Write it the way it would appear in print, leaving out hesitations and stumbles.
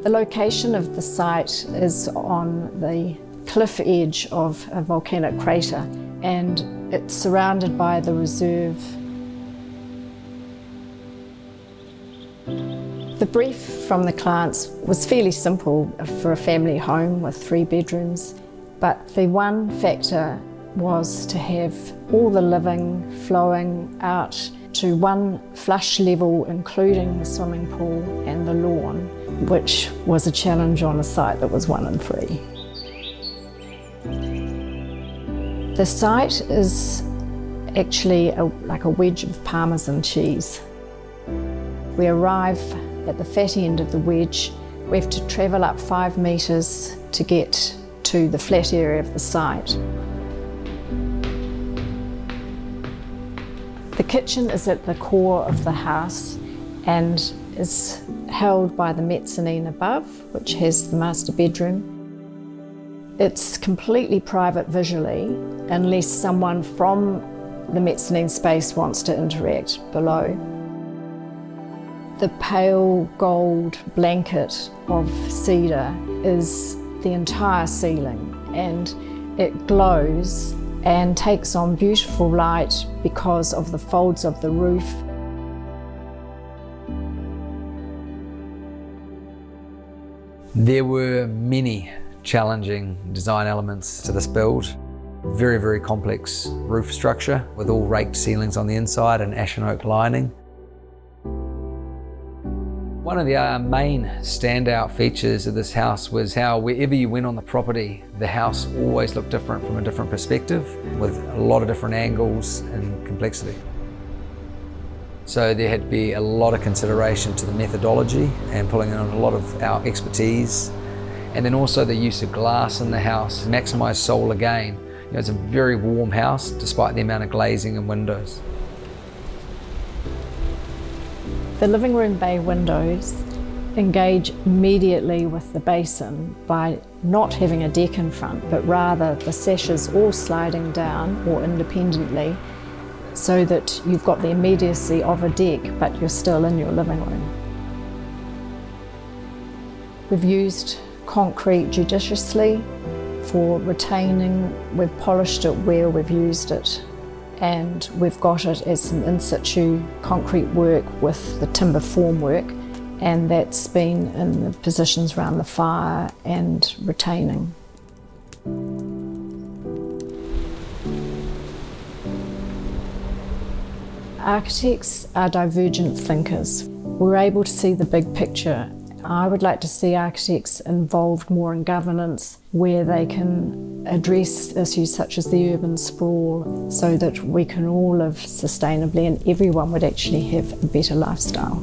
The location of the site is on the cliff edge of a volcanic crater, and it's surrounded by the reserve. The brief from the clients was fairly simple for a family home with 3 bedrooms, but the one factor was to have all the living flowing out to one flush level, including the swimming pool and the lawn, which was a challenge on a site that was 1 in 3. The site is actually like a wedge of Parmesan cheese. We arrive at the fat end of the wedge. We have to travel up 5 metres to get to the flat area of the site. The kitchen is at the core of the house and is held by the mezzanine above, which has the master bedroom. It's completely private visually, unless someone from the mezzanine space wants to interact below. The pale gold blanket of cedar is the entire ceiling, and it glows and takes on beautiful light because of the folds of the roof. There were many challenging design elements to this build. Very, very complex roof structure with all raked ceilings on the inside and ash and oak lining. One of the main standout features of this house was how wherever you went on the property, the house always looked different from a different perspective with a lot of different angles and complexity. So there had to be a lot of consideration to the methodology and pulling in a lot of our expertise. And then also the use of glass in the house to maximise solar gain. You know, it's a very warm house despite the amount of glazing and windows. The living room bay windows engage immediately with the basin by not having a deck in front, but rather the sashes all sliding down or independently, so that you've got the immediacy of a deck, but you're still in your living room. We've used concrete judiciously for retaining. We've polished it where we've used it, and we've got it as some in situ concrete work with the timber formwork, and that's been in the positions around the fire and retaining. Architects are divergent thinkers. We're able to see the big picture. I would like to see architects involved more in governance, where they can address issues such as the urban sprawl, so that we can all live sustainably and everyone would actually have a better lifestyle.